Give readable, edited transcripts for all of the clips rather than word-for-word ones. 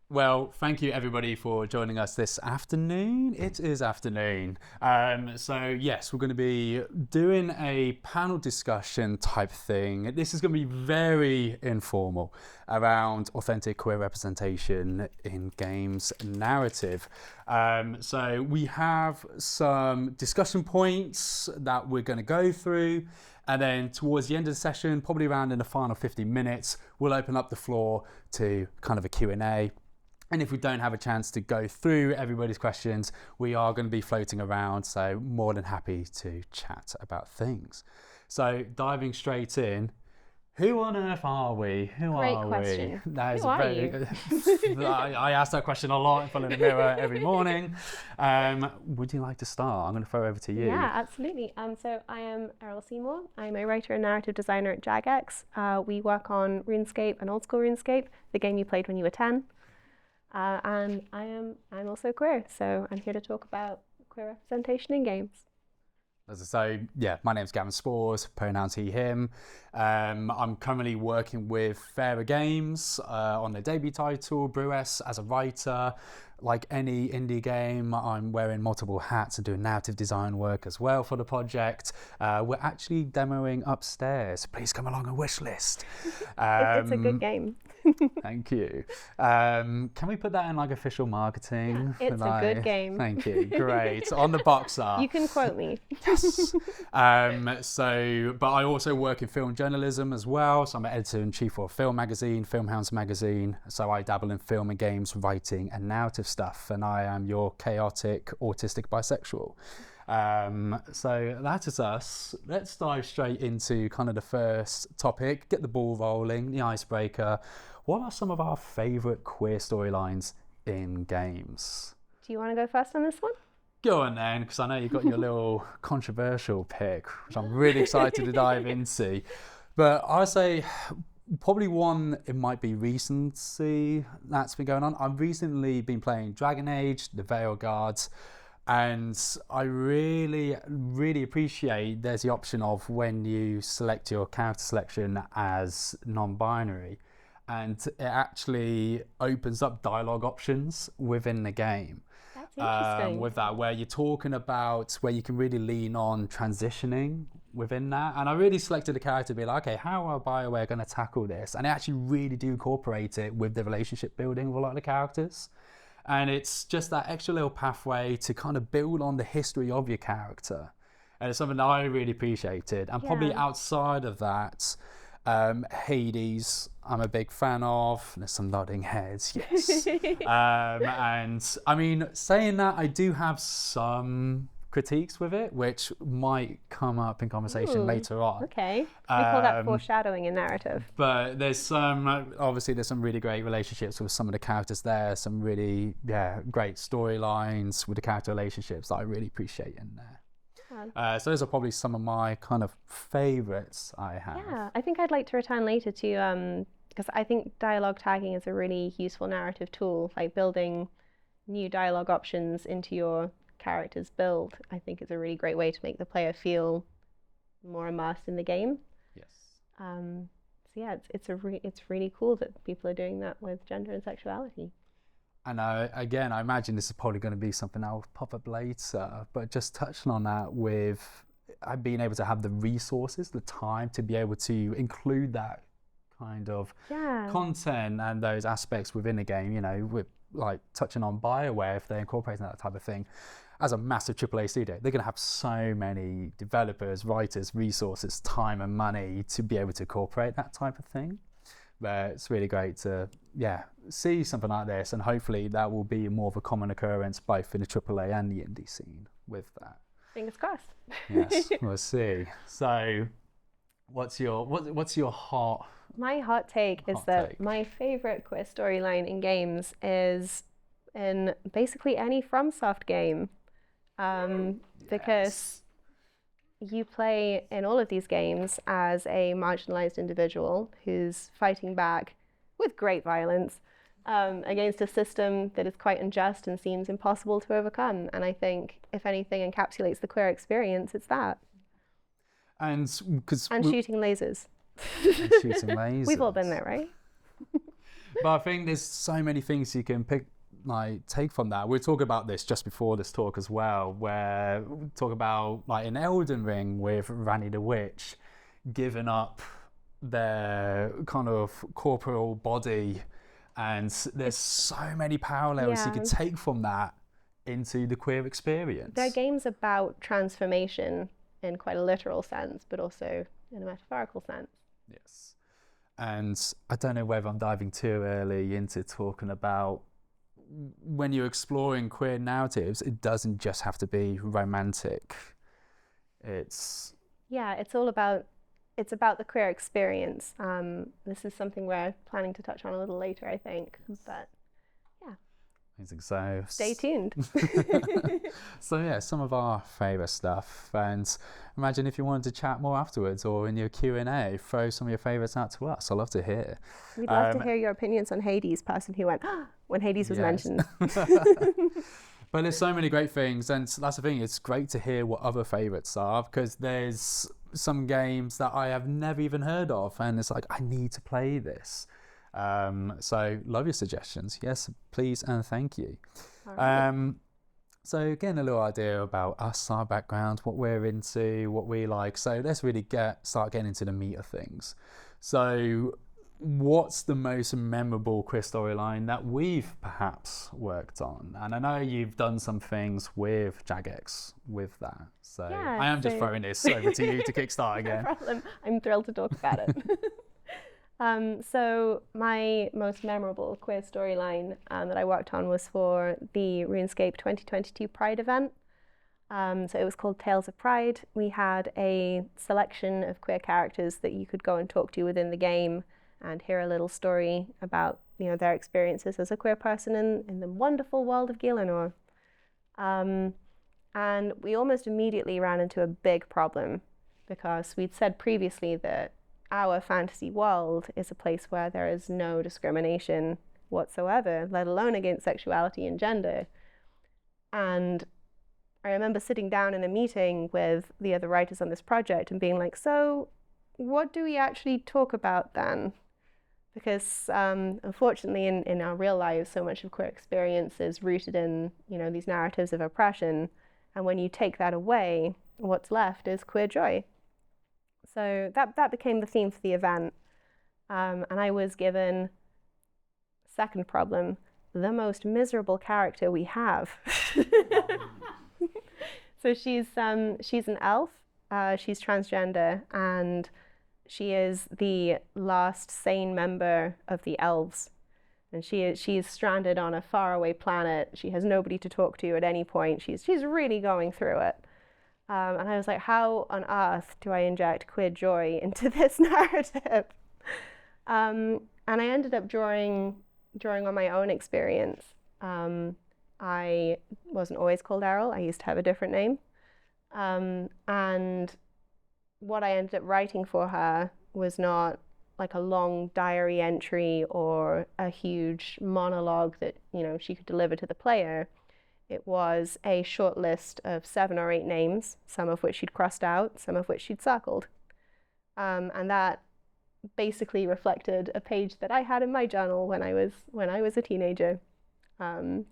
Well, thank you everybody for joining us this afternoon. It is afternoon. So yes, we're going to be doing a panel discussion type thing. This is going to be very informal around authentic queer representation in games narrative. So we have some discussion points that we're going to go through. And then towards the end of the session, probably around in the final 15 minutes, we'll open up the floor to kind of a Q&A. And if we don't have a chance to go through everybody's questions, we are going to be floating around, so more than happy to chat about things. So diving straight in, who on earth are we? Great question. That is Who a are very you? I ask that question a lot in front of the mirror every morning. Would you like to start? I'm going to throw it over to you. Yeah, absolutely. So I am Errol Seymour. I'm a writer and narrative designer at Jagex. We work on RuneScape and old school RuneScape, the game you played when you were 10. And I'm also queer, so I'm here to talk about queer representation in games. So yeah, my name's Gavin Spoors, pronouns he, him. I'm currently working with Fairer Games on their debut title, Brewess, as a writer. Like any indie game, I'm wearing multiple hats and doing narrative design work as well for the project. We're actually demoing upstairs. Please come along and wish list. It's a good game. Thank you. Can we put that in like official marketing? Yeah, it's a good game. Thank you. Great. On the box art. You can quote me. Yes. But I also work in film journalism as well. So I'm an editor-in-chief of FILMHOUNDS Magazine. So I dabble in film and games, writing and narrative stuff. And I am your chaotic, autistic bisexual. So that is us. Let's dive straight into kind of the first topic, get the ball rolling, the icebreaker. What are some of our favourite queer storylines in games? Do you want to go first on this one? Go on then, because I know you've got your little controversial pick, which I'm really excited to dive into. But I'd say probably one, it might be recency that's been going on. I've recently been playing Dragon Age, the Veil Guards, and I really, really appreciate there's the option of when you select your character selection as non-binary, and it actually opens up dialogue options within the game. That's interesting. With that, where you're talking about where you can really lean on transitioning within that. And I really selected a character to be like, okay, how are BioWare going to tackle this? And I actually really do incorporate it with the relationship building with a lot of the characters. And it's just that extra little pathway to kind of build on the history of your character. And it's something that I really appreciated. And probably outside of that, Hades, I'm a big fan of. There's some nodding heads, yes. And I mean, saying that, I do have some critiques with it, which might come up in conversation later on. Okay, we call that foreshadowing in narrative. But there's obviously there's some really great relationships with some of the characters there, some really, great storylines with the character relationships that I really appreciate in there. So those are probably some of my kind of favourites I have. Yeah, I think I'd like to return later to, because I think dialogue tagging is a really useful narrative tool, like building new dialogue options into your character's build, I think is a really great way to make the player feel more immersed in the game. Yes. So yeah, it's really cool that people are doing that with gender and sexuality. And again, I imagine this is probably going to be something that will pop up later, but just touching on that with being able to have the resources, the time to be able to include that kind of content and those aspects within the game, you know, with like touching on BioWare, if they're incorporating that type of thing. As a massive AAA studio, they're going to have so many developers, writers, resources, time and money to be able to incorporate that type of thing. But it's really great to, see something like this, and hopefully that will be more of a common occurrence both in the AAA and the indie scene with that. Fingers crossed. Yes, we'll see. So, what's your hot? My hot take is that my favorite queer storyline in games is in basically any FromSoft game, because you play in all of these games as a marginalized individual who's fighting back with great violence against a system that is quite unjust and seems impossible to overcome. And I think if anything encapsulates the queer experience, it's that. And shooting lasers. And shooting lasers. We've all been there, right? But I think there's so many things you can take from that. We'll talk about this just before this talk as well, where we talk about like in Elden Ring with Ranni the Witch giving up their kind of corporeal body, and there's so many parallels you could take from that into the queer experience. They're games about transformation in quite a literal sense, but also in a metaphorical sense. Yes. And I don't know whether I'm diving too early into talking about when you're exploring queer narratives, it doesn't just have to be romantic. It's about the queer experience. This is something we're planning to touch on a little later, I think. But yeah. Amazing. So stay tuned. So yeah, some of our favourite stuff. And imagine if you wanted to chat more afterwards or in your Q&A, throw some of your favourites out to us. I'd love to hear. We'd love to hear your opinions on Hades, person who went, when Hades was mentioned. But there's so many great things, and that's the thing, it's great to hear what other favourites are, because there's some games that I have never even heard of, and it's like, I need to play this. So love your suggestions. Yes, please and thank you. Right. So getting a little idea about us, our background, what we're into, what we like. So let's really start getting into the meat of things. So what's the most memorable queer storyline that we've perhaps worked on? And I know you've done some things with Jagex with that. So I am just throwing this over to you to kickstart again. No problem. I'm thrilled to talk about it. So my most memorable queer storyline that I worked on was for the RuneScape 2022 Pride event. So it was called Tales of Pride. We had a selection of queer characters that you could go and talk to within the game and hear a little story about, their experiences as a queer person in the wonderful world of Gielinor. And we almost immediately ran into a big problem, because we'd said previously that our fantasy world is a place where there is no discrimination whatsoever, let alone against sexuality and gender. And I remember sitting down in a meeting with the other writers on this project and being like, so what do we actually talk about then? Because unfortunately in our real lives, so much of queer experience is rooted in, these narratives of oppression. And when you take that away, what's left is queer joy. So that became the theme for the event. And I was given, second problem, the most miserable character we have. So she's an elf, she's transgender, and she is the last sane member of the elves. And she's stranded on a faraway planet. She has nobody to talk to at any point. She's really going through it. And I was like, how on earth do I inject queer joy into this narrative? And I ended up drawing on my own experience. I wasn't always called Errol. I used to have a different name. And what I ended up writing for her was not like a long diary entry or a huge monologue that, she could deliver to the player. It was a short list of 7 or 8 names, some of which she'd crossed out, some of which she'd circled. And that basically reflected a page that I had in my journal when I was a teenager. So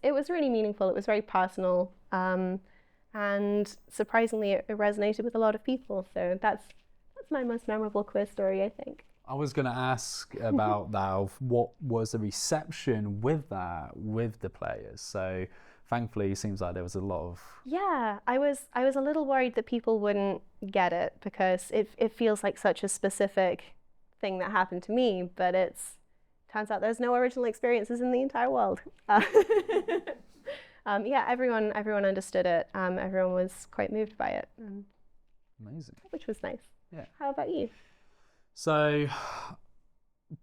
it was really meaningful. It was very personal. And surprisingly, it resonated with a lot of people. So that's my most memorable queer story, I think. I was going to ask about that, of what was the reception with that, with the players. So thankfully, it seems like there was a lot of... Yeah, I was a little worried that people wouldn't get it, because it feels like such a specific thing that happened to me, but turns out there's no original experiences in the entire world. Yeah, everyone understood it. Everyone was quite moved by it. Amazing. Which was nice. Yeah. How about you? So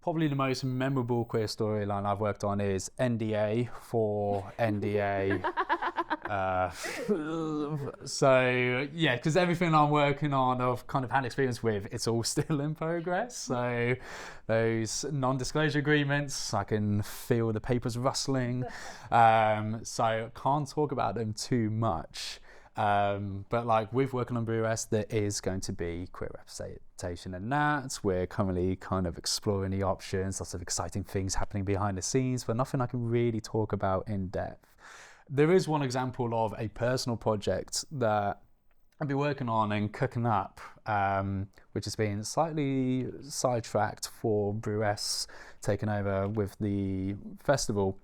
probably the most memorable queer storyline I've worked on is NDA for NDA. So yeah, because everything I'm working on, I've kind of had experience with, it's all still in progress. So those non-disclosure agreements, I can feel the papers rustling. So I can't talk about them too much. But like with working on Brewess, there is going to be queer representation in that. We're currently kind of exploring the options, lots of exciting things happening behind the scenes, but nothing I can really talk about in depth. There is one example of a personal project that I've been working on and cooking up, which has been slightly sidetracked for Brewess taking over with the festival.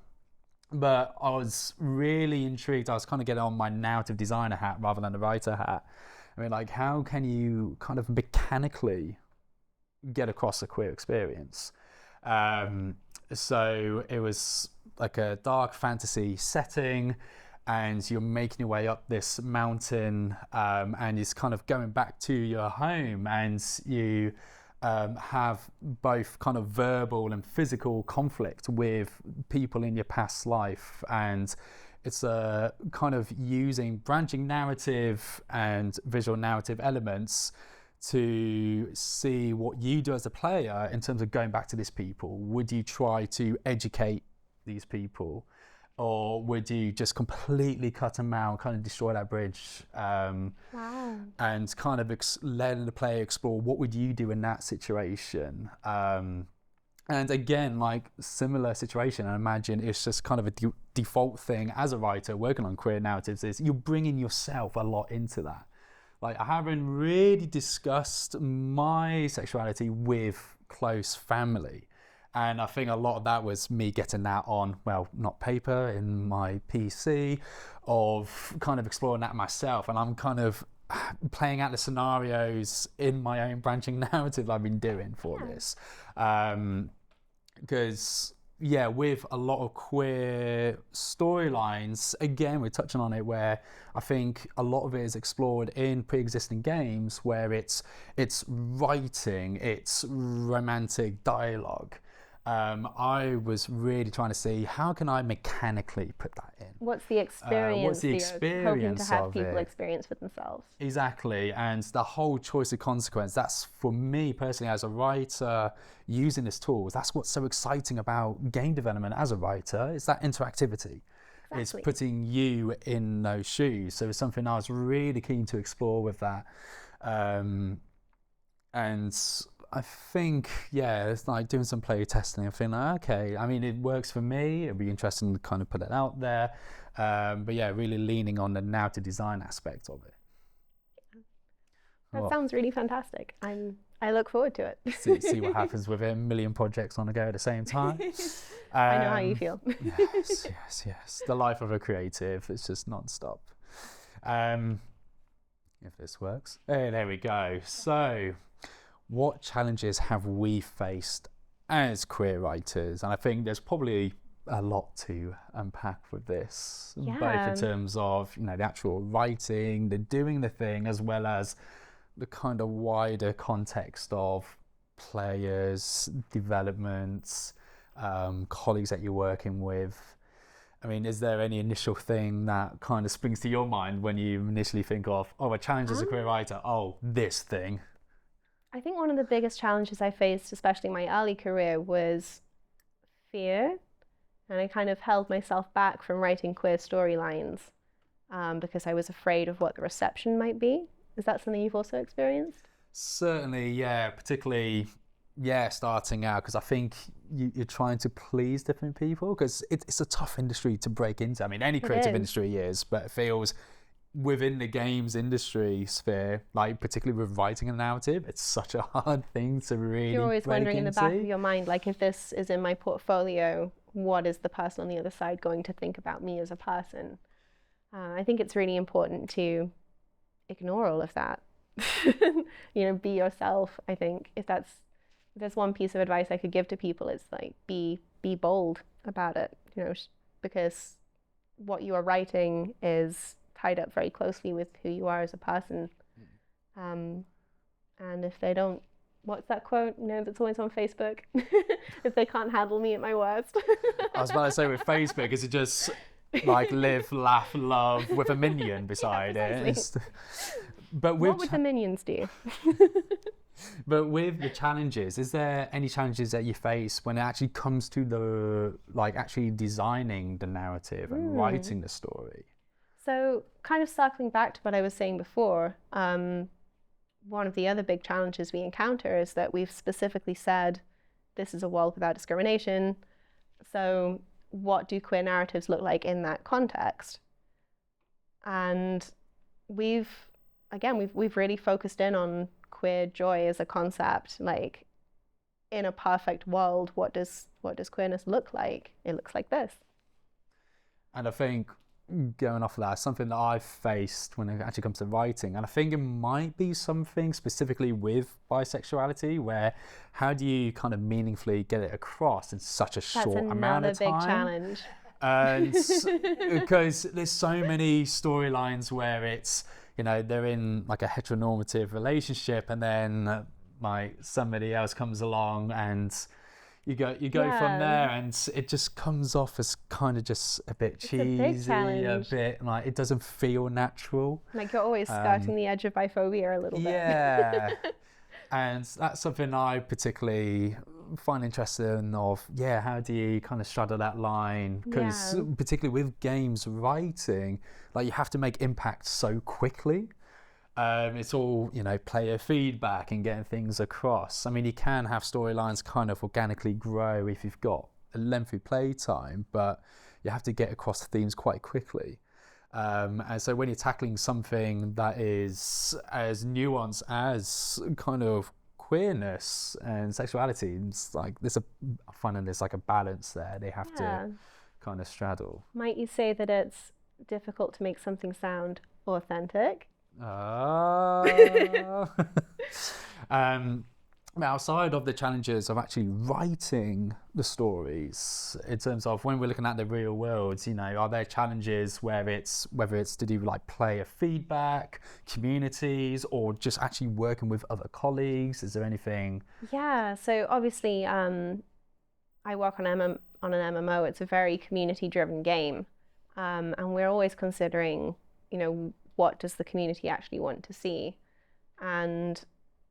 But I was really intrigued. I was kind of getting on my narrative designer hat rather than the writer hat. I mean, like, how can you kind of mechanically get across a queer experience? So it was like a dark fantasy setting, and you're making your way up this mountain, and it's kind of going back to your home, and you have both kind of verbal and physical conflict with people in your past life. And it's a kind of using branching narrative and visual narrative elements to see what you do as a player in terms of going back to these people. Would you try to educate these people, or would you just completely cut them out, kind of destroy that bridge? Wow. And kind of letting the player explore what would you do in that situation. And again, like similar situation, I imagine it's just kind of a default thing as a writer working on queer narratives is you're bringing yourself a lot into that. Like, I haven't really discussed my sexuality with close family. And I think a lot of that was me getting that on, well, not paper, in my PC, of kind of exploring that myself. And I'm kind of playing out the scenarios in my own branching narrative I've been doing for this. Because, yeah, with a lot of queer storylines, again, we're touching on it, where I think a lot of it is explored in pre-existing games, where it's writing, it's romantic dialogue. I was really trying to see, how can I mechanically put that in? What's the experience? What's the you're hoping to have of people it? experience for themselves? Exactly, and the whole choice of consequence, that's for me personally as a writer using this tool, that's what's so exciting about game development as a writer, is that interactivity. Exactly. It's putting you in those shoes. So it's something I was really keen to explore with that. And I think, yeah, it's like doing some play testing and feeling like, okay, I mean, it works for me. It'd be interesting to kind of put it out there. But yeah, really leaning on the narrative design aspect of it. That sounds really fantastic. I look forward to it. see what happens with a million projects on the go at the same time. I know how you feel. Yes. The life of a creative, it's just non-stop. If this works. Hey, there we go. So, what challenges have we faced as queer writers? And I think there's probably a lot to unpack with this, both in terms of, you know, the actual writing, the doing the thing, as well as the kind of wider context of players, developments, colleagues that you're working with. I mean, is there any initial thing that kind of springs to your mind when you initially think of, a challenge as a queer writer? This thing. I think one of the biggest challenges I faced, especially in my early career, was fear. And I kind of held myself back from writing queer storylines because I was afraid of what the reception might be. Is that something you've also experienced? Certainly, yeah. Particularly, yeah, starting out, because I think you're trying to please different people, because it's a tough industry to break into. I mean, any creative industry is, but it feels within the games industry sphere, like particularly with writing a narrative, it's such a hard thing to really You're always break wondering into. in the back of your mind, like, if this is in my portfolio, what is the person on the other side going to think about me as a person? I think it's really important to ignore all of that. Be yourself. I think if there's one piece of advice I could give to people, it's like, be bold about it, because what you are writing is tied up very closely with who you are as a person. And if they don't, what's that quote, that's always on Facebook? If they can't handle me at my worst. I was about to say, with Facebook, is it just like live, laugh, love with a minion beside it? But what would the minions do? But with the challenges, is there any challenges that you face when it actually comes to the actually designing the narrative and writing the story? So kind of circling back to what I was saying before, one of the other big challenges we encounter is that we've specifically said this is a world without discrimination. So what do queer narratives look like in that context? And we've really focused in on queer joy as a concept. Like, in a perfect world, what does queerness look like? It looks like this. And I think, going off of that, something that I've faced when it actually comes to writing, and I think it might be something specifically with bisexuality, where how do you kind of meaningfully get it across in such a short amount of time? That's another big challenge. And because there's so many storylines where it's, you know, they're in like a heteronormative relationship, and then like somebody else comes along and you go from there, and it just comes off as kind of just a bit cheesy, a bit like it doesn't feel natural. Like you're always skirting the edge of biphobia a little bit. Yeah. And that's something I particularly find interesting of, how do you kind of straddle that line? Because particularly with games writing, like you have to make impact so quickly. It's all, you know, player feedback and getting things across. I mean, you can have storylines kind of organically grow if you've got a lengthy play time, but you have to get across the themes quite quickly. And so when you're tackling something that is as nuanced as kind of queerness and sexuality, it's like I find there's like a balance there. They have to kind of straddle. Might you say that it's difficult to make something sound authentic? Outside of the challenges of actually writing the stories, in terms of when we're looking at the real world, you know, are there challenges whether it's to do with like player feedback, communities, or just actually working with other colleagues? Is there anything? Yeah, so obviously I work on an MMO. It's a very community-driven game, and we're always considering, you know, what does the community actually want to see? And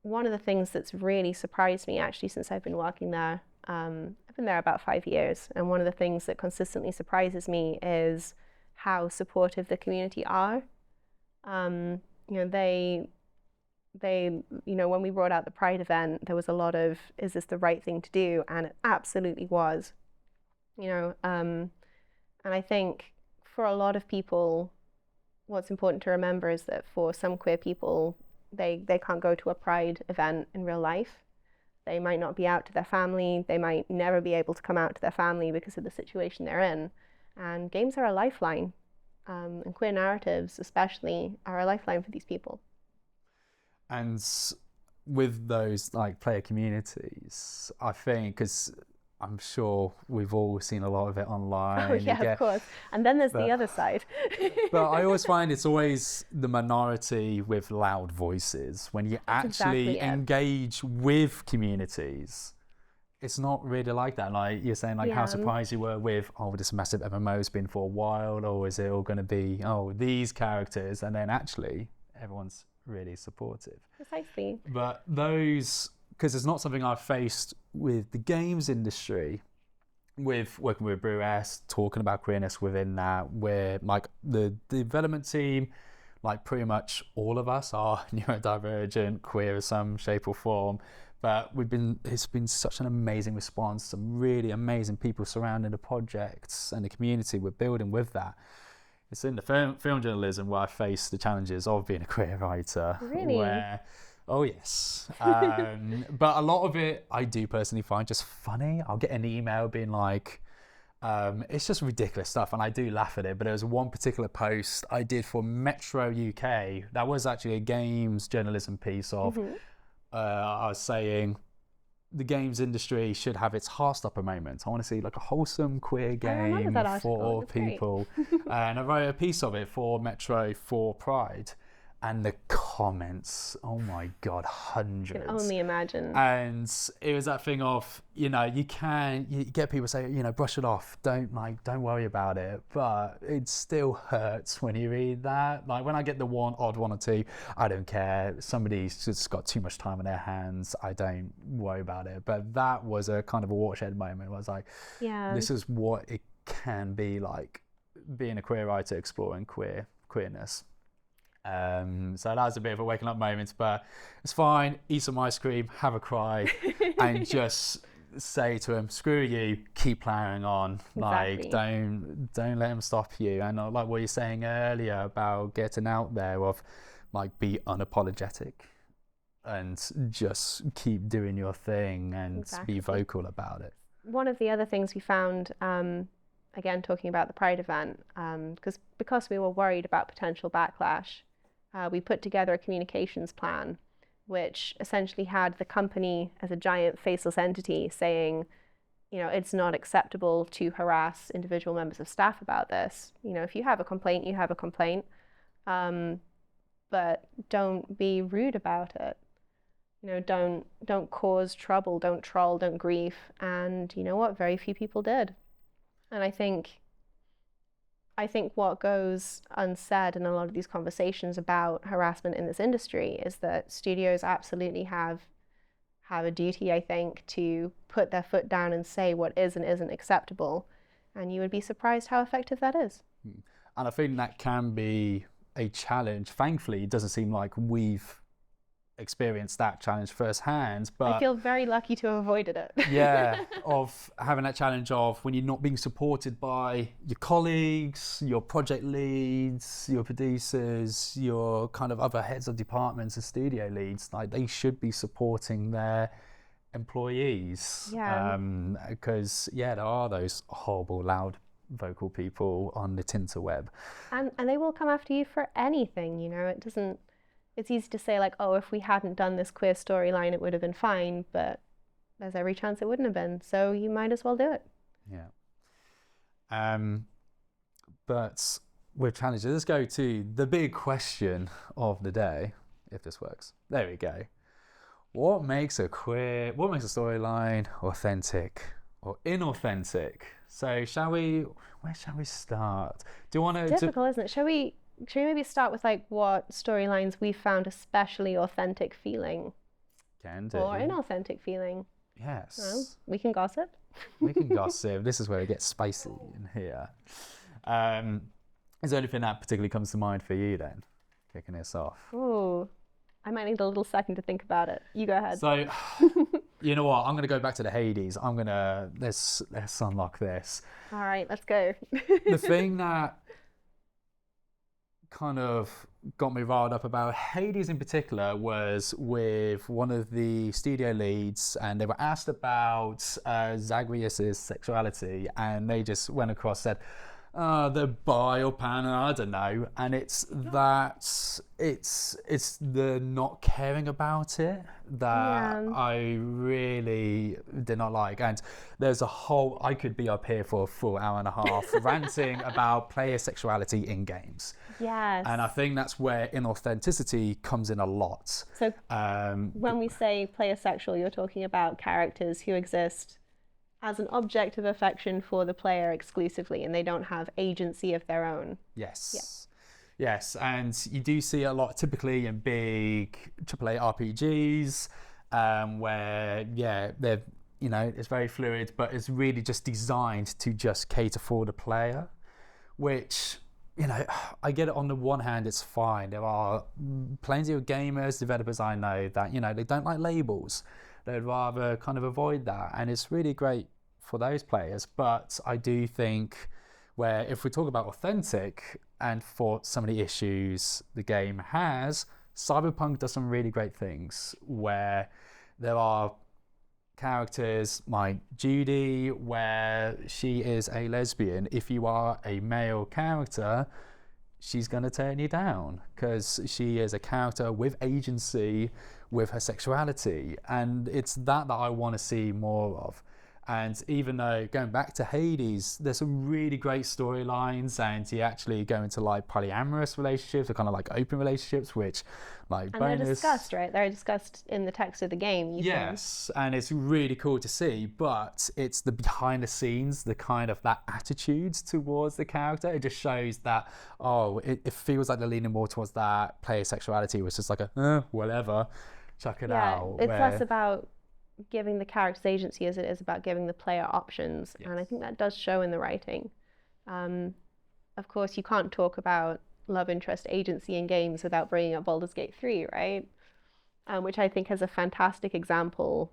one of the things that's really surprised me actually since I've been working there, I've been there about 5 years, and one of the things that consistently surprises me is how supportive the community are. You know, they, you know, when we brought out the Pride event, there was a lot of, is this the right thing to do? And it absolutely was, you know, and I think for a lot of people, what's important to remember is that for some queer people, they can't go to a Pride event in real life. They might not be out to their family. They might never be able to come out to their family because of the situation they're in. And games are a lifeline. And queer narratives especially are a lifeline for these people. And with those like player communities, I think, because I'm sure we've all seen a lot of it online. Oh yeah, of course. And then there's the other side. But I always find it's always the minority with loud voices. When you actually engage with communities, it's not really like that. Like you're saying, like how surprised you were with, this massive MMO's been for a while, or is it all going to be, these characters? And then actually everyone's really supportive. Precisely. But those, because it's not something I've faced with the games industry, with working with Brewess, talking about queerness within that, where like the development team, like pretty much all of us are neurodivergent, queer in some shape or form. But it's been such an amazing response, some really amazing people surrounding the projects and the community we're building with that. It's in the film journalism where I face the challenges of being a queer writer. Really? Oh yes, but a lot of it I do personally find just funny. I'll get an email being like, it's just ridiculous stuff, and I do laugh at it. But there was one particular post I did for Metro UK that was actually a games journalism piece of. I was saying the games industry should have its Heartstopper moment. I want to see like a wholesome queer game for people, and I wrote a piece of it for Metro for Pride. And the comments, oh my God, hundreds. I can only imagine. And it was that thing of, you get people say, brush it off, don't worry about it. But it still hurts when you read that. Like when I get the odd one or two, I don't care. Somebody's just got too much time on their hands. I don't worry about it. But that was a kind of a watershed moment. Where I was like, this is what it can be like being a queer writer exploring queer queerness. So that was a bit of a waking up moment, but it's fine. Eat some ice cream, have a cry, and just say to him, screw you, keep plowing on. Exactly. Like, don't let him stop you. And like what you're saying earlier about getting out there, of like, be unapologetic and just keep doing your thing and be vocal about it. One of the other things we found, again talking about the Pride event, because we were worried about potential backlash, we put together a communications plan which essentially had the company as a giant faceless entity saying, you know, it's not acceptable to harass individual members of staff about this. You know, if you have a complaint, you have a complaint, but don't be rude about it. You know, don't cause trouble, don't troll, don't grief. And you know what? Very few people did. And I think what goes unsaid in a lot of these conversations about harassment in this industry is that studios absolutely have a duty, I think, to put their foot down and say what is and isn't acceptable. And you would be surprised how effective that is. And I think that can be a challenge. Thankfully, it doesn't seem like we've experienced that challenge firsthand, but I feel very lucky to have avoided it. Yeah, of having that challenge of when you're not being supported by your colleagues, your project leads, your producers, your kind of other heads of departments and studio leads. Like, they should be supporting their employees. Yeah. Because there are those horrible, loud, vocal people on the Tinterweb. And they will come after you for anything, you know. It's easy to say, like, oh, if we hadn't done this queer storyline, it would have been fine, but there's every chance it wouldn't have been, so you might as well do it. Yeah. But with challenges, let's go to the big question of the day, if this works. There we go. What makes a storyline authentic or inauthentic? So where shall we start? Do you want to... Difficult, isn't it? Should we maybe start with like what storylines we found especially authentic feeling? Can do. Or inauthentic feeling? Yes. Well, we can gossip. We can gossip. This is where it gets spicy in here. Is there anything that particularly comes to mind for you then, kicking this off? Ooh, I might need a little second to think about it. You go ahead. So, you know what? I'm going to go back to the Hades. Let's unlock this. All right, let's go. The thing that kind of got me riled up about Hades in particular was with one of the studio leads, and they were asked about Zagreus's sexuality, and they just went across, said, they're bi or pan, I don't know. And it's the not caring about it that I really did not like. And there's I could be up here for a full hour and a half ranting about player sexuality in games. Yes. And I think that's where inauthenticity comes in a lot. So when we say player sexual, you're talking about characters who exist as an object of affection for the player exclusively, and they don't have agency of their own. Yes. Yeah. Yes, and you do see a lot typically in big AAA RPGs where, they're, you know, it's very fluid, but it's really just designed to just cater for the player, which, you know, I get it. On the one hand, it's fine. There are plenty of gamers, developers I know that, you know, they don't like labels. They'd rather kind of avoid that, and it's really great for those players. But I do think where if we talk about authentic and for some of the issues the game has, Cyberpunk does some really great things where there are characters like Judy, where she is a lesbian. If you are a male character, she's going to turn you down because she is a character with agency with her sexuality, and it's that I want to see more of. And even though, going back to Hades, there's some really great storylines, and you actually go into like polyamorous relationships or kind of like open relationships, which like and bonus. they're discussed, right? They're discussed in the text of the game. Yes, and it's really cool to see, but it's the behind the scenes, the kind of that attitude towards the character. It just shows that, it feels like they're leaning more towards that player sexuality, which is like whatever, chuck it out. It's less about giving the characters agency as it is about giving the player options. Yes. And I think that does show in the writing. Of course, you can't talk about love interest agency in games without bringing up Baldur's Gate 3, right? Which I think is a fantastic example,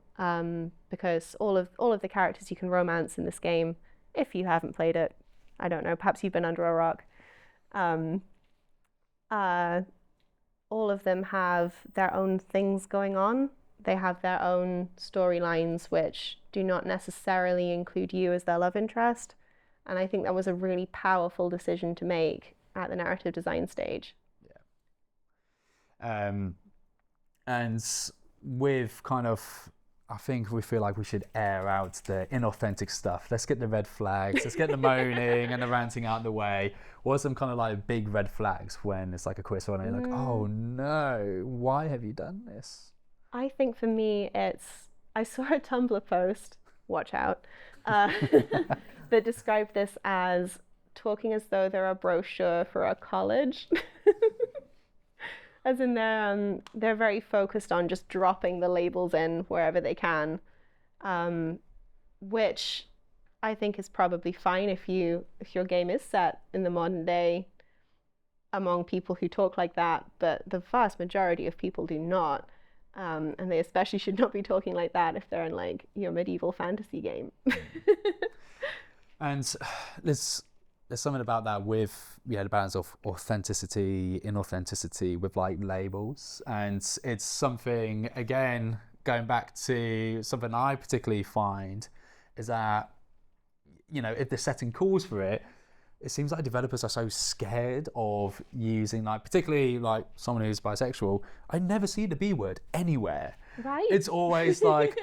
because all of the characters you can romance in this game, if you haven't played it, I don't know, perhaps you've been under a rock. All of them have their own things going on. They have their own storylines, which do not necessarily include you as their love interest. And I think that was a really powerful decision to make at the narrative design stage. Yeah. And with kind of, I think we feel like we should air out the inauthentic stuff. Let's get the red flags. Let's get the moaning and the ranting out of the way. What are some kind of like big red flags when it's like a quiz and you're like, oh no, why have you done this? I think for me, I saw a Tumblr post, watch out, that described this as talking as though they're a brochure for a college. As in they're very focused on just dropping the labels in wherever they can, which I think is probably fine if your game is set in the modern day among people who talk like that, but the vast majority of people do not. And they especially should not be talking like that if they're in like your medieval fantasy game. And there's something about that with the balance of authenticity, inauthenticity with like labels. And it's something, again, going back to something I particularly find is that, if the setting calls for it, it seems like developers are so scared of using, like, particularly like someone who's bisexual. I never see the B word anywhere. Right. It's always like,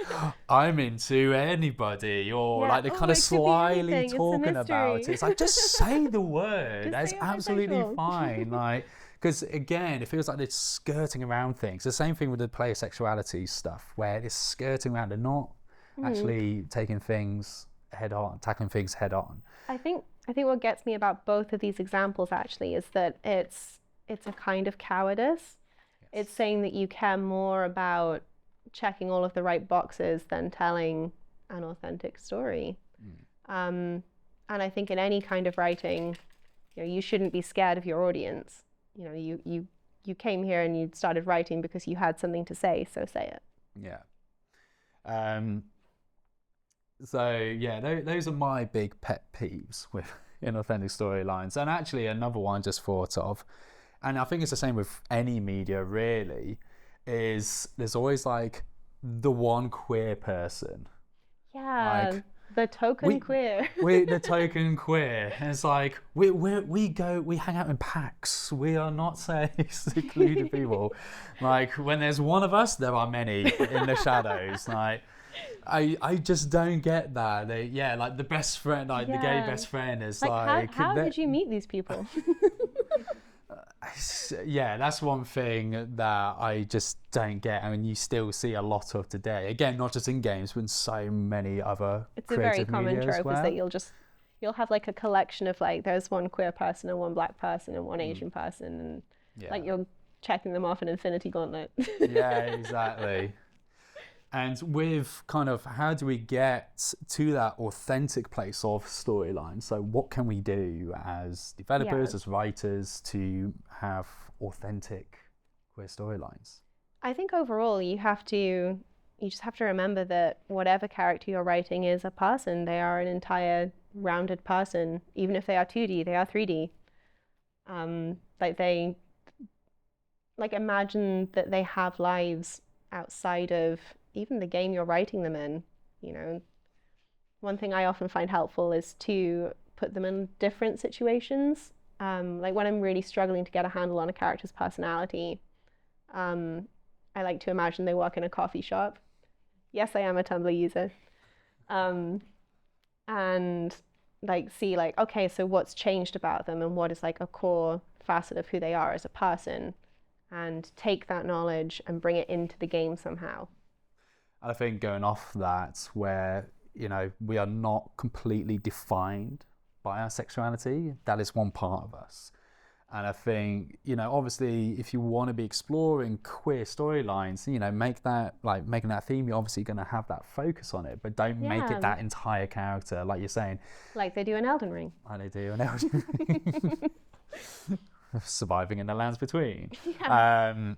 I'm into anybody, or like they're kind of slyly talking about it. It's like, just say the word. That's absolutely fine. Like, because again, it feels like they're skirting around things. The same thing with the player sexuality stuff, where it's skirting around. They're not actually taking things head on, tackling things head on. I think what gets me about both of these examples actually is that it's a kind of cowardice. Yes. It's saying that you care more about checking all of the right boxes than telling an authentic story. And I think in any kind of writing, you shouldn't be scared of your audience. You came here and you started writing because you had something to say, so say it. Yeah. So yeah, those are my big pet peeves with inauthentic storylines. And actually another one I just thought of, and I think it's the same with any media really, is there's always like the one queer person. Yeah, like, the token queer. We're the token queer. And it's like, we hang out in packs. We are not secluded people. Like, when there's one of us, there are many in the shadows. Like, I just don't get that. Like the best friend, like the gay best friend is like... How did you meet these people? Yeah, that's one thing that I just don't get. I mean, you still see a lot of today. Again, not just in games, but in so many other It's a very common trope, is that you'll have like a collection of like, there's one queer person and one black person and one Asian person, and like you're checking them off an Infinity Gauntlet. Yeah, exactly. And with kind of how do we get to that authentic place of storyline? So what can we do as developers, as writers, to have authentic queer storylines? I think overall you just have to remember that whatever character you're writing is a person. They are an entire rounded person. Even if they are 2D, they are 3D. Imagine that they have lives outside of even the game you're writing them in. One thing I often find helpful is to put them in different situations. Like when I'm really struggling to get a handle on a character's personality, I like to imagine they work in a coffee shop. Yes, I am a Tumblr user. And like see like, okay, so what's changed about them and what is like a core facet of who they are as a person, and take that knowledge and bring it into the game somehow. I think going off that, where we are not completely defined by our sexuality, that is one part of us. And I think obviously if you want to be exploring queer storylines, make that like making that theme, you're obviously going to have that focus on it, but don't make it that entire character, like you're saying, like they do in Elden Ring. Like they do in Elden Ring. surviving in the lands between. Yeah.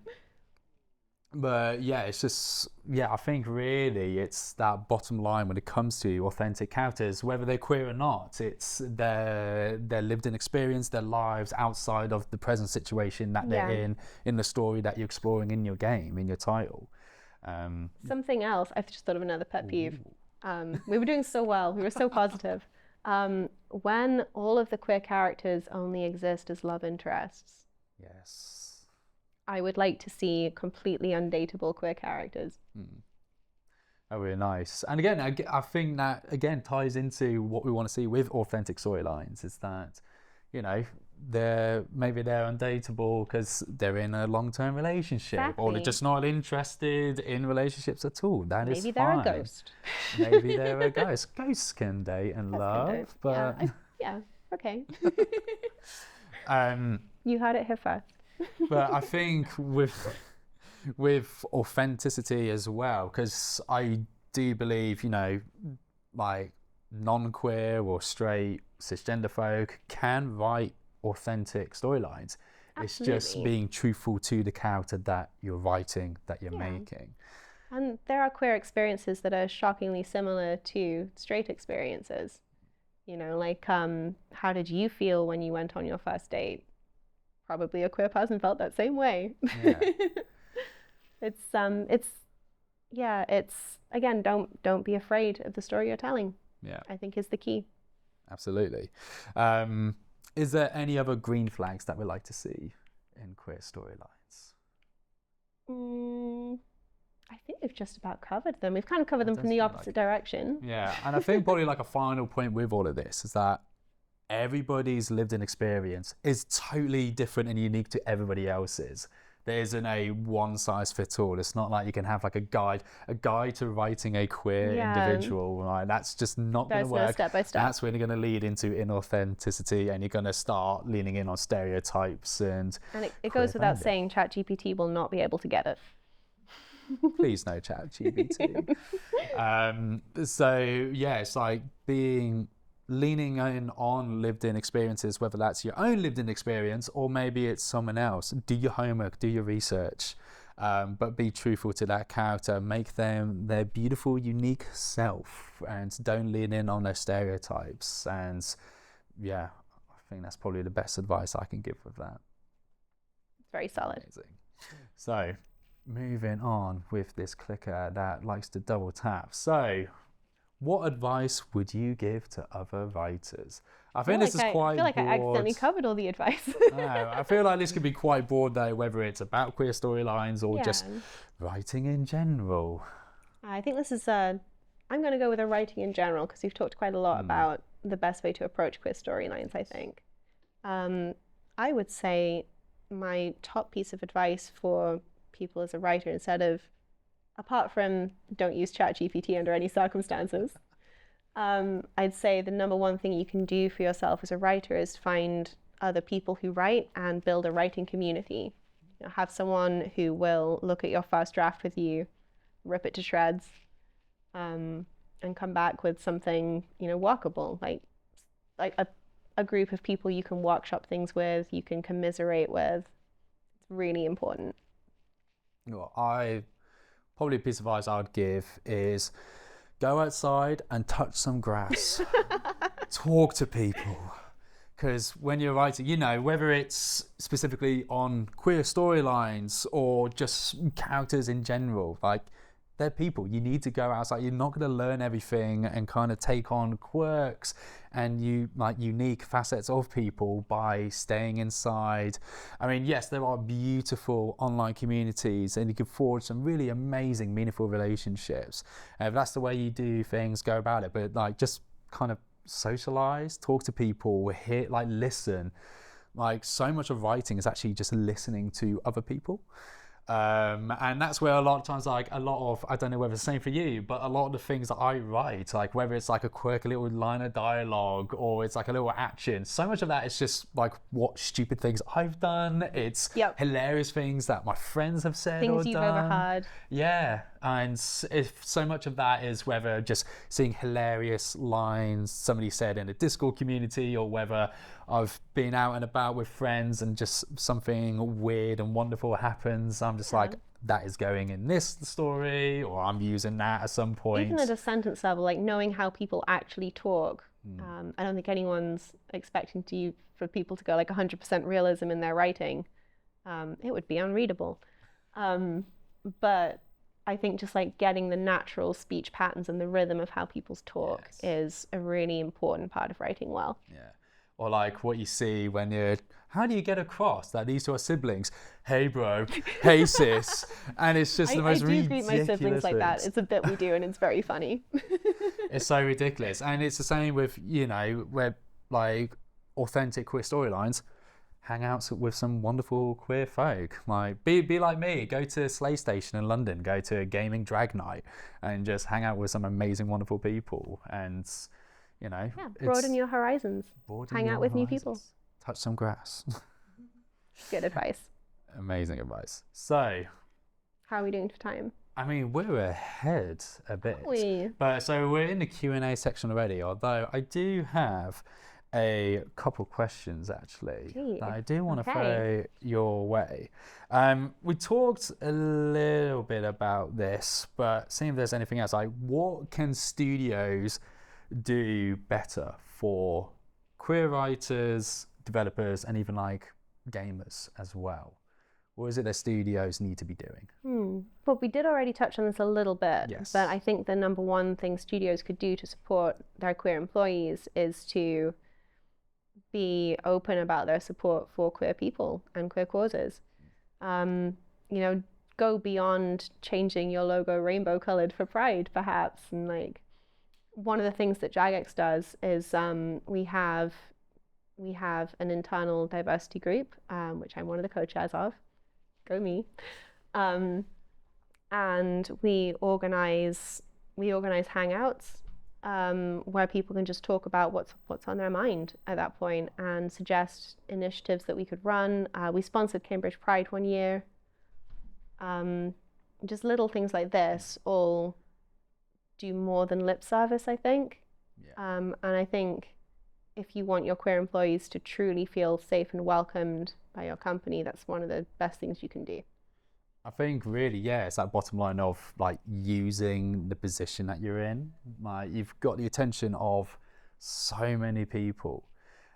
But yeah, it's just, yeah, I think really it's that bottom line when it comes to authentic characters, whether they're queer or not. It's their lived in experience, their lives outside of the present situation that they're in the story that you're exploring in your game, in your title. Something else, I've just thought of another pet peeve. We were doing so well, we were so positive. When all of the queer characters only exist as love interests. Yes. I would like to see completely undateable queer characters. Oh, really nice. And again, I think that again ties into what we want to see with authentic storylines, is that, you know, maybe they're undateable because they're in a long-term relationship, or they're just not interested in relationships at all. That is fine. Maybe they're a ghost. Maybe they're a ghost. Ghosts can date and love, but yeah, okay. You heard it here first. But I think with authenticity as well, because I do believe, you know, like non-queer or straight cisgender folk can write authentic storylines. It's just being truthful to the character that you're writing, that you're making. And there are queer experiences that are shockingly similar to straight experiences. You know, like how did you feel when you went on your first date? Probably a queer person felt that same way. Yeah. It's again, don't be afraid of the story you're telling. Yeah, I think is the key. Absolutely. Is there any other green flags that we like to see in queer storylines? I think we've just about covered them. We've kind of covered them from the opposite direction. Yeah, and I think probably like a final point with all of this is that everybody's lived in experience is totally different and unique to everybody else's. There isn't a one size fits all. It's not like you can have like a guide to writing a queer individual, right? That's just not going to work. No step by step. That's really going to lead into inauthenticity, and you're going to start leaning in on stereotypes and it goes without saying, ChatGPT will not be able to get it. Please no ChatGPT. So yeah, it's like leaning in on lived-in experiences, whether that's your own lived-in experience or maybe it's someone else. Do your homework, do your research, but be truthful to that character. Make them their beautiful, unique self, and don't lean in on their stereotypes. And yeah, I think that's probably the best advice I can give with that. Very solid. Amazing. So, moving on with this clicker that likes to double tap. So, what advice would you give to other writers? I think this is quite broad. I feel like I accidentally covered all the advice. No, I feel like this could be quite broad though, whether it's about queer storylines or just writing in general. I think this is I'm going to go with a writing in general, because you've talked quite a lot about the best way to approach queer storylines, I think. I would say my top piece of advice for people as a writer, apart from don't use ChatGPT under any circumstances, I'd say the number one thing you can do for yourself as a writer is find other people who write and build a writing community. You know, have someone who will look at your first draft with you, rip it to shreds, and come back with something, you know, workable, like a group of people you can workshop things with, you can commiserate with. It's really important. Well, probably a piece of advice I would give is go outside and touch some grass. Talk to people. Because when you're writing, you know, whether it's specifically on queer storylines or just characters in general, like, they're people. You need to go outside. You're not going to learn everything and kind of take on quirks and unique facets of people by staying inside. I mean, yes, there are beautiful online communities and you can forge some really amazing, meaningful relationships. If that's the way you do things, go about it. But like, just kind of socialize, talk to people, listen. Like, so much of writing is actually just listening to other people. And that's where a lot of times, I don't know whether it's the same for you, but a lot of the things that I write, like whether it's like a quirky little line of dialogue or it's like a little action, so much of that is just like what stupid things I've done. It's hilarious things that my friends have said or done. Things you've overheard. Yeah. And if so much of that is whether just seeing hilarious lines somebody said in a Discord community, or whether I've been out and about with friends and just something weird and wonderful happens, I'm just like, that is going in this story, or I'm using that at some point. Even at a sentence level, like knowing how people actually talk. I don't think anyone's expecting for people to go like 100% realism in their writing. It would be unreadable. But I think just like getting the natural speech patterns and the rhythm of how people talk is a really important part of writing well. Yeah. Or like what you see when you're, how do you get across that these two are siblings? Hey bro, hey sis. And it's just the most ridiculous. I do greet my siblings like that. It's a bit we do and it's very funny. It's so ridiculous. And it's the same with, where like authentic queer storylines. Hang out with some wonderful queer folk. Like be like me, go to Slay Station in London, go to a gaming drag night and just hang out with some amazing, wonderful people. And broaden your horizons. Hang out with new people. Touch some grass. Good advice. Amazing advice. So, how are we doing for time? I mean, we're ahead a bit. Are we? But so we're in the Q&A section already, although I do have a couple questions actually that I do want to throw your way. We talked a little bit about this, but seeing if there's anything else, like what can studios do better for queer writers, developers, and even like gamers as well? What is it that studios need to be doing? Well, we did already touch on this a little bit, yes. But I think the number one thing studios could do to support their queer employees is to be open about their support for queer people and queer causes. Go beyond changing your logo rainbow colored for Pride, perhaps, and like, one of the things that Jagex does is we have an internal diversity group, which I'm one of the co-chairs of. Go me. And we organize hangouts where people can just talk about what's on their mind at that point and suggest initiatives that we could run. We sponsored Cambridge Pride one year. Just little things like this all do more than lip service, I think. And I think if you want your queer employees to truly feel safe and welcomed by your company, that's one of the best things you can do. I think really, it's that bottom line of like using the position that you're in. Like you've got the attention of so many people,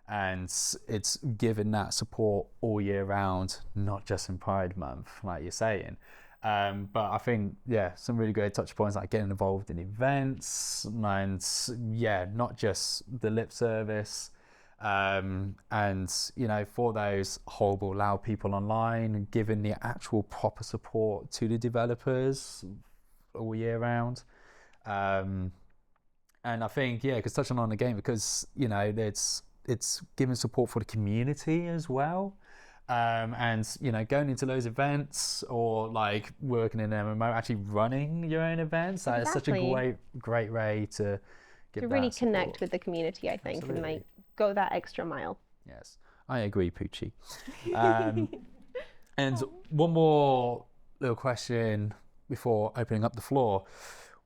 and it's given that support all year round, not just in Pride Month, like you're saying. But I think, some really great touch points like getting involved in events and, not just the lip service. And, for those horrible, loud people online, giving the actual proper support to the developers all year round. And I think, because touching on the game, because, it's giving support for the community as well. And going into those events or like working in MMO, actually running your own events, that is such a great way to get really connect with the community, I think. Absolutely. And like go that extra mile. Yes, I agree, Poochie. And one more little question before opening up the floor.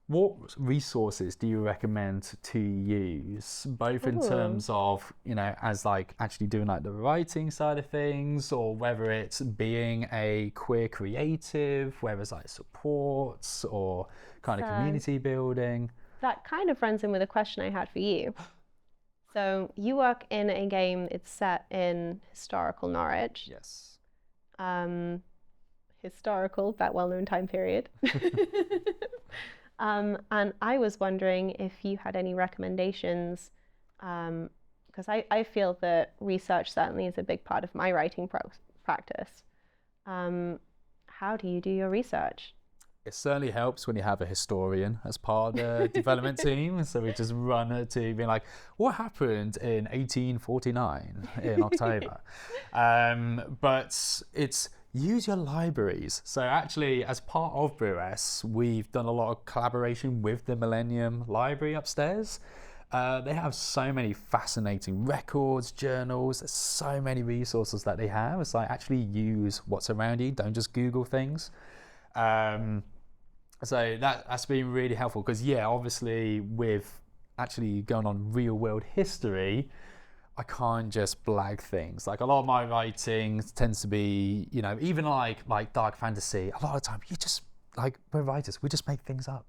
What resources do you recommend to use, both in terms of, as like actually doing like the writing side of things, or whether it's being a queer creative, whether it's like supports or kind of community building? That kind of runs in with a question I had for you. So you work in a game, it's set in historical Norwich. Yes. Historical, that well-known time period. And I was wondering if you had any recommendations, because I feel that research certainly is a big part of my writing practice. How do you do your research? It certainly helps when you have a historian as part of the development team. So we just run it to being like, what happened in 1849 in October? But it's use your libraries. So actually, as part of Brewess, we've done a lot of collaboration with the Millennium Library upstairs. They have so many fascinating records, journals, there's so many resources that they have. It's like actually use what's around you, don't just Google things. So that's been really helpful because, yeah, obviously with actually going on real world history, I can't just blag things. Like a lot of my writing tends to be, you know, even like dark fantasy, a lot of the time you just, like, we're writers, we just make things up.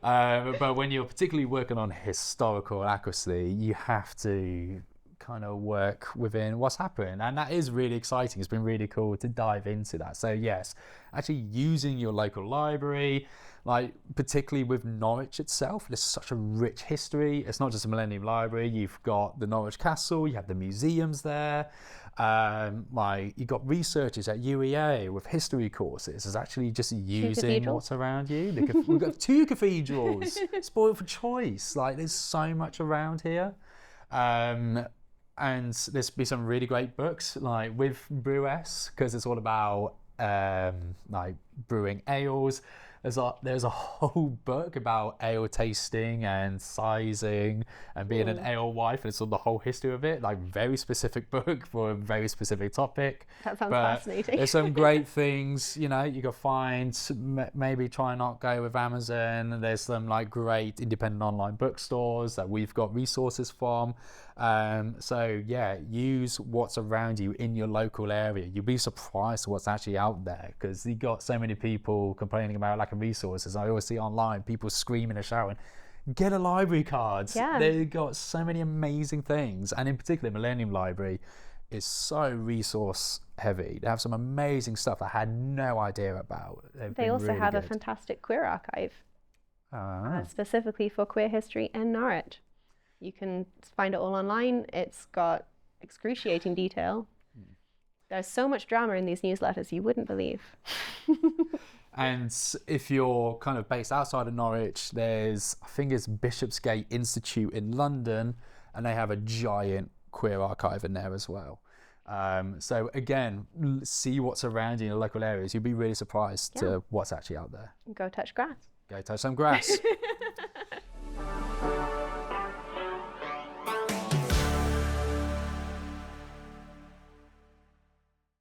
But when you're particularly working on historical accuracy, you have to kind of work within what's happened, and that is really exciting. It's been really cool to dive into that. So yes, actually using your local library, like particularly with Norwich itself, there's such a rich history. It's not just a Millennium Library. You've got the Norwich Castle, you have the museums there, like you've got researchers at UEA with history courses. It's actually just using what's around you. We've got 2 cathedrals, spoiled for choice. Like there's so much around here. And there's been some really great books, like with Brewess, because it's all about like brewing ales. There's a whole book about ale tasting and sizing and being an ale wife, and it's all the whole history of it. Like very specific book for a very specific topic. That sounds fascinating. There's some great things, you know, you can find. Maybe try not go with Amazon. There's some like great independent online bookstores that we've got resources from. So yeah, use what's around you in your local area. You'll be surprised what's actually out there, because you've got so many people complaining about lack of resources. I always see online people screaming and shouting, get a library card. Yeah. They've got so many amazing things, and in particular Millennium Library is so resource heavy. They have some amazing stuff I had no idea about. They also have a fantastic queer archive, specifically for queer history in Norwich. You can find it all online. It's got excruciating detail. There's so much drama in these newsletters you wouldn't believe. And if you're kind of based outside of Norwich, there's, I think it's Bishopsgate Institute in London, and they have a giant queer archive in there as well. So again, see what's around you in your local areas. You'll be really surprised to what's actually out there. Go touch grass. Go touch some grass.